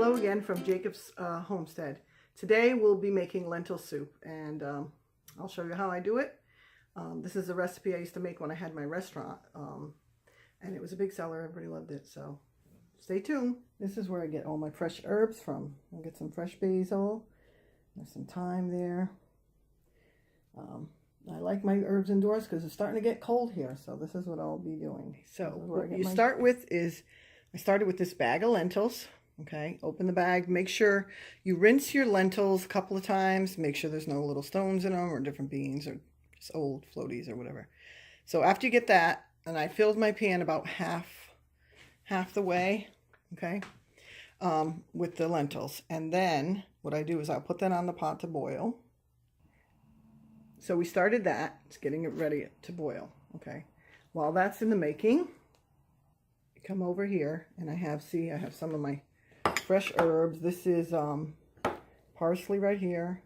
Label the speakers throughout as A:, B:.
A: Hello again from Jacob's Homestead. Today we'll be making lentil soup, and I'll show you how I do it. This is a recipe I used to make when I had my restaurant, and it was a big seller. Everybody loved it, so stay tuned. This is where I get all my fresh herbs from. I'll get some fresh basil. There's some thyme there. I like my herbs indoors because it's starting to get cold here, so this is what I'll be doing. So what you start with is, I started with this bag of lentils. Okay, open the bag, make sure you rinse your lentils a couple of times, make sure there's no little stones in them or different beans or just old floaties or whatever. So after you get that, and I filled my pan about half the way, okay, with the lentils. And then what I do is I'll put that on the pot to boil. So we started that, it's getting it ready to boil, okay. While that's in the making, come over here and I have some of my fresh herbs. This is parsley right here.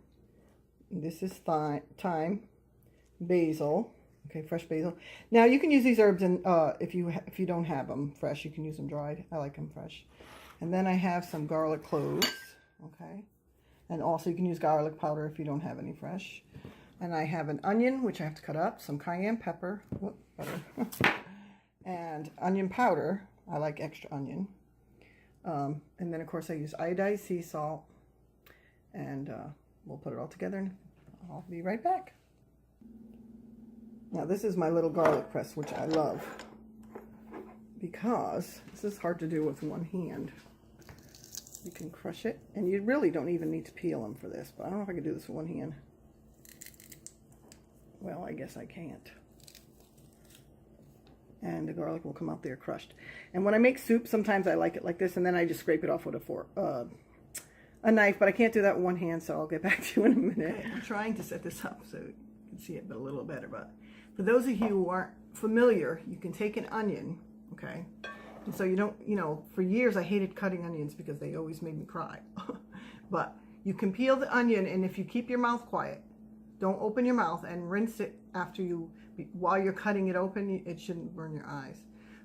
A: This is thyme, basil. Okay, fresh basil. Now you can use these herbs, and if you don't have them fresh, you can use them dried. I like them fresh. And then I have some garlic cloves. Okay, and also you can use garlic powder if you don't have any fresh. And I have an onion, which I have to cut up. Some cayenne pepper. Whoop, butter. And onion powder. I like extra onion. And then of course I use iodized sea salt, and we'll put it all together and I'll be right back. Now this is my little garlic press, which I love because this is hard to do with one hand. You can crush it, and you really don't even need to peel them for this, but I don't know if I can do this with one hand. Well, I guess I can't. And the garlic will come out there crushed. And when I make soup, sometimes I like it like this, and then I just scrape it off with a knife, but I can't do that with one hand, so I'll get back to you in a minute. I'm trying to set this up so you can see it a little better, but for those of you who aren't familiar, you can take an onion, okay? And so you don't, for years I hated cutting onions because they always made me cry. But you can peel the onion, and if you keep your mouth quiet, don't open your mouth, and rinse it after while you're cutting it open. It shouldn't burn your eyes,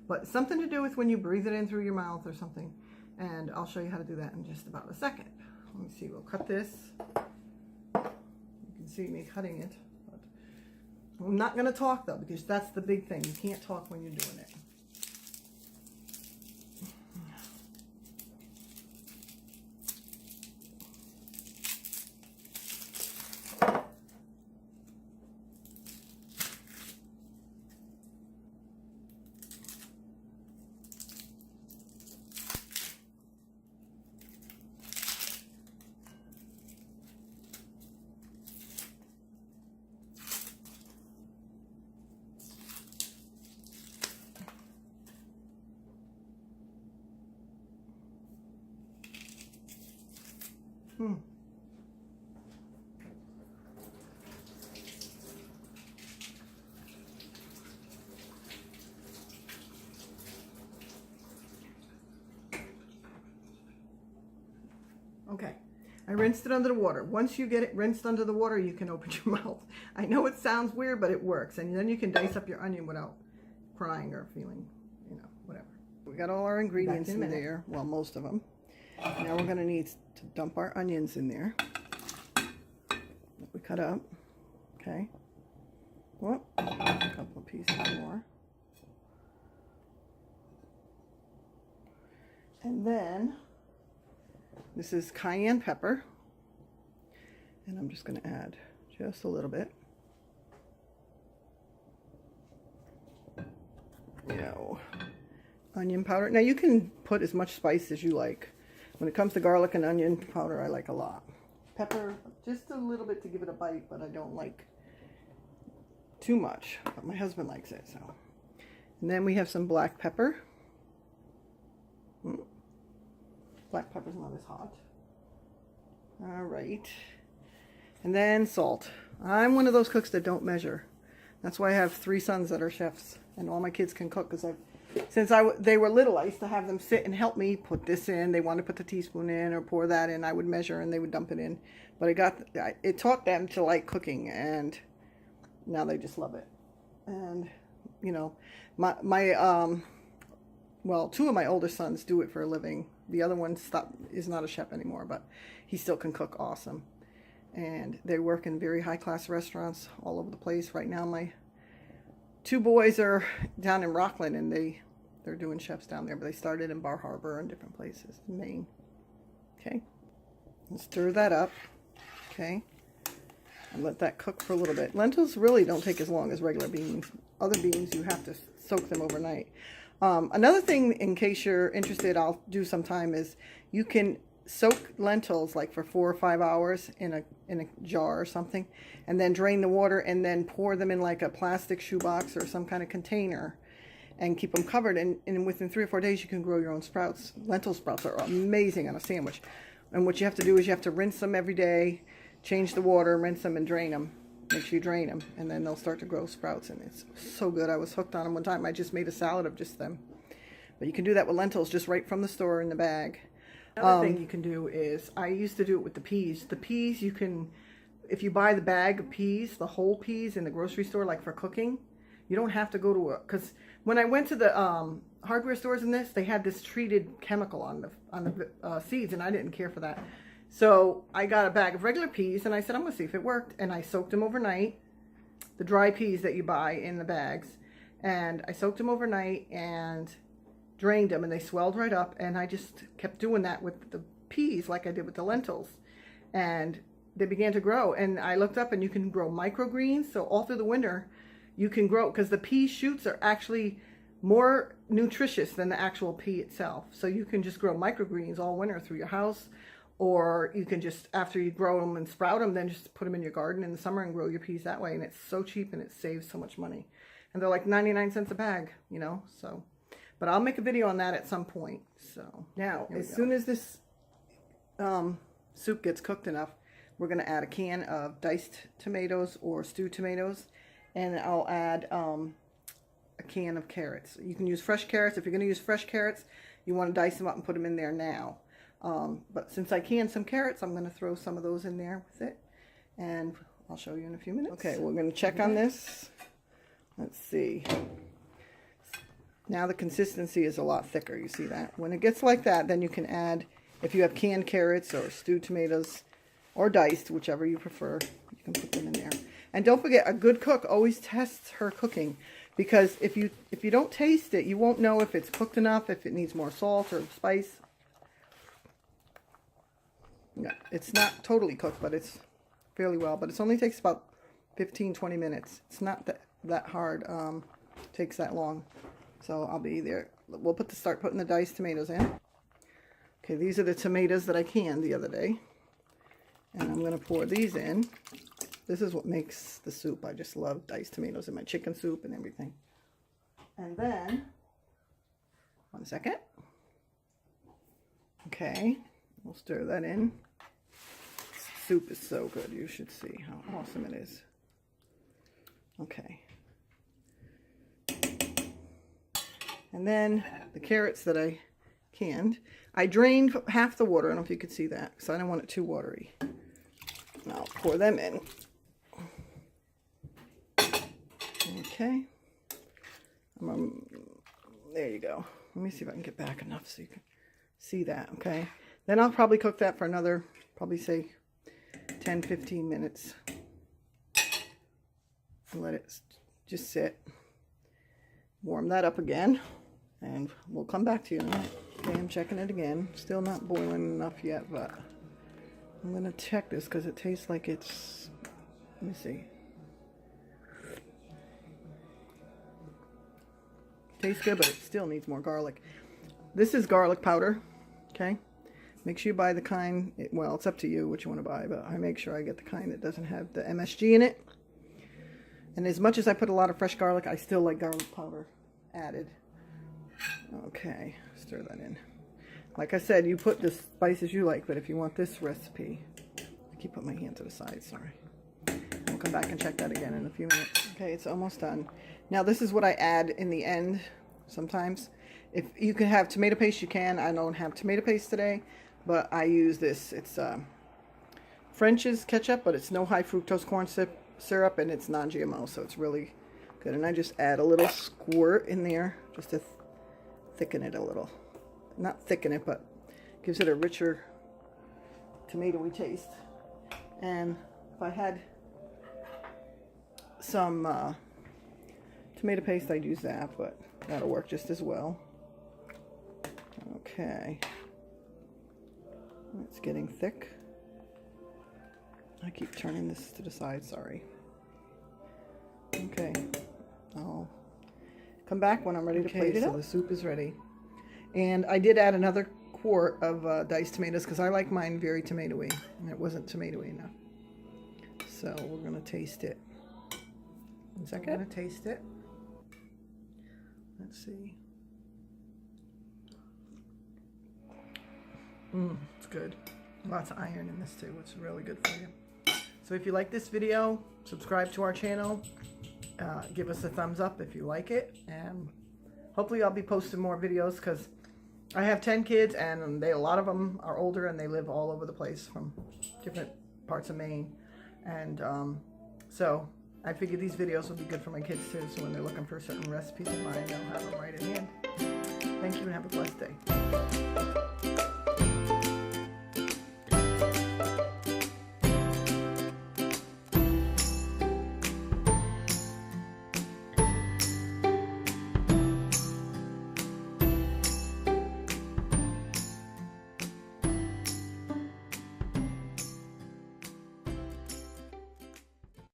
A: but something to do with when you breathe it in through your mouth or something. And I'll show you how to do that in just about a second. Let me see, we'll cut this. You can see me cutting it, but I'm not going to talk though, because that's the big thing. You can't talk when you're doing it. Okay, I rinsed it under the water. Once you get it rinsed under the water, you can open your mouth. I know it sounds weird, but it works. And then you can dice up your onion without crying or feeling, whatever. We got all our ingredients in there. Well, most of them. Now we're going to need to dump our onions in there that we cut up. Okay. Whoop, a couple of pieces more. And then this is cayenne pepper, and I'm just going to add just a little bit. Onion powder. Now you can put as much spice as you like. When it comes to garlic and onion powder, I like a lot. Pepper, just a little bit to give it a bite, but I don't like too much. But my husband likes it, so. And then we have some black pepper. Black pepper's not as hot. All right. And then salt. I'm one of those cooks that don't measure. That's why I have 3 sons that are chefs, and all my kids can cook, because since they were little, I used to have them sit and help me put this in. They wanted to put the teaspoon in or pour that in. I would measure and they would dump it in. But it taught them to like cooking, and now they just love it. And my well, two of my older sons do it for a living. The other one is not a chef anymore, but he still can cook awesome. And they work in very high-class restaurants all over the place. Right now, my two boys are down in Rockland, and they're doing chefs down there, but they started in Bar Harbor and different places in Maine. Okay, and stir that up. Okay, and let that cook for a little bit. Lentils really don't take as long as regular beans. Other beans, you have to soak them overnight. Another thing, in case you're interested, I'll do sometime, is you can soak lentils like for 4 or 5 hours in a jar or something, and then drain the water and then pour them in like a plastic shoebox or some kind of container and keep them covered, and within 3 or 4 days you can grow your own sprouts. Lentil sprouts are amazing on a sandwich. And what you have to do is you have to rinse them every day, change the water, rinse them and drain them. Make sure you drain them, and then they'll start to grow sprouts, and it's so good. I was hooked on them one time. I just made a salad of just them. But you can do that with lentils just right from the store in the bag. Another thing you can do is, I used to do it with the peas. The peas, you can, if you buy the bag of peas, the whole peas in the grocery store, like for cooking, you don't have to go to because when I went to the hardware stores in this, they had this treated chemical on the seeds, and I didn't care for that. So I got a bag of regular peas, and I said, I'm going to see if it worked. And I soaked them overnight, the dry peas that you buy in the bags. And I soaked them overnight and drained them, and they swelled right up. And I just kept doing that with the peas like I did with the lentils. And they began to grow. And I looked up, and you can grow microgreens. So all through the winter, you can grow, because the pea shoots are actually more nutritious than the actual pea itself. So you can just grow microgreens all winter through your house. Or you can just, after you grow them and sprout them, then just put them in your garden in the summer and grow your peas that way. And it's so cheap, and it saves so much money. And they're like 99 cents a bag, you know, so. But I'll make a video on that at some point. So now, as soon as this soup gets cooked enough, we're going to add a can of diced tomatoes or stewed tomatoes. And I'll add a can of carrots. You can use fresh carrots. If you're going to use fresh carrots, you want to dice them up and put them in there now. But since I canned some carrots, I'm going to throw some of those in there with it. And I'll show you in a few minutes. Okay, we're going to check on this. Let's see. Now the consistency is a lot thicker. You see that? When it gets like that, then you can add, if you have canned carrots or stewed tomatoes or diced, whichever you prefer, you can put them in there. And don't forget, a good cook always tests her cooking. Because if you don't taste it, you won't know if it's cooked enough, if it needs more salt or spice. Yeah, it's not totally cooked, but it's fairly well. But it only takes about 15-20 minutes. It's not that hard. Takes that long. So I'll be there. We'll start putting the diced tomatoes in. Okay, these are the tomatoes that I canned the other day. And I'm going to pour these in. This is what makes the soup. I just love diced tomatoes in my chicken soup and everything. And then, one second. Okay. We'll stir that in. Soup is so good. You should see how awesome it is. Okay. And then the carrots that I canned, I drained half the water. I don't know if you could see that, because I don't want it too watery. Now I'll pour them in. Okay. There you go. Let me see if I can get back enough so you can see that, okay? Then I'll probably cook that for another, probably say 10-15 minutes. And let it just sit. Warm that up again. And we'll come back to you in a minute. Okay, I'm checking it again. Still not boiling enough yet, but I'm going to check this because it tastes like it's, let me see. Tastes good, but it still needs more garlic. This is garlic powder, okay? Make sure you buy the kind, well, it's up to you what you want to buy, but I make sure I get the kind that doesn't have the MSG in it. And as much as I put a lot of fresh garlic, I still like garlic powder added. Okay, stir that in. Like I said, you put the spices you like, but if you want this recipe, I keep putting my hand to the side, sorry. We'll come back and check that again in a few minutes. Okay, it's almost done. Now this is what I add in the end sometimes. If you can have tomato paste, you can. I don't have tomato paste today, but I use this. It's French's ketchup, but it's no high fructose corn syrup, and it's non-GMO, so it's really good. And I just add a little squirt in there, just a thicken it a little. Not thicken it, but gives it a richer tomatoey taste. And if I had some tomato paste, I'd use that, but that'll work just as well. Okay. It's getting thick. I keep turning this to the side, sorry. Okay. I'll come back when I'm ready to plate it up. So the soup is ready. And I did add another quart of diced tomatoes because I like mine very tomatoey, and it wasn't tomatoey enough. So we're going to taste it. One second. I'm going to taste it. Let's see. It's good. Lots of iron in this too, which is really good for you. So if you like this video, subscribe to our channel. Give us a thumbs up if you like it. And hopefully I'll be posting more videos because I have 10 kids and a lot of them are older and they live all over the place from different parts of Maine. And so I figured these videos will be good for my kids too. So when they're looking for certain recipes of mine, they'll have them right in hand. Thank you and have a blessed day.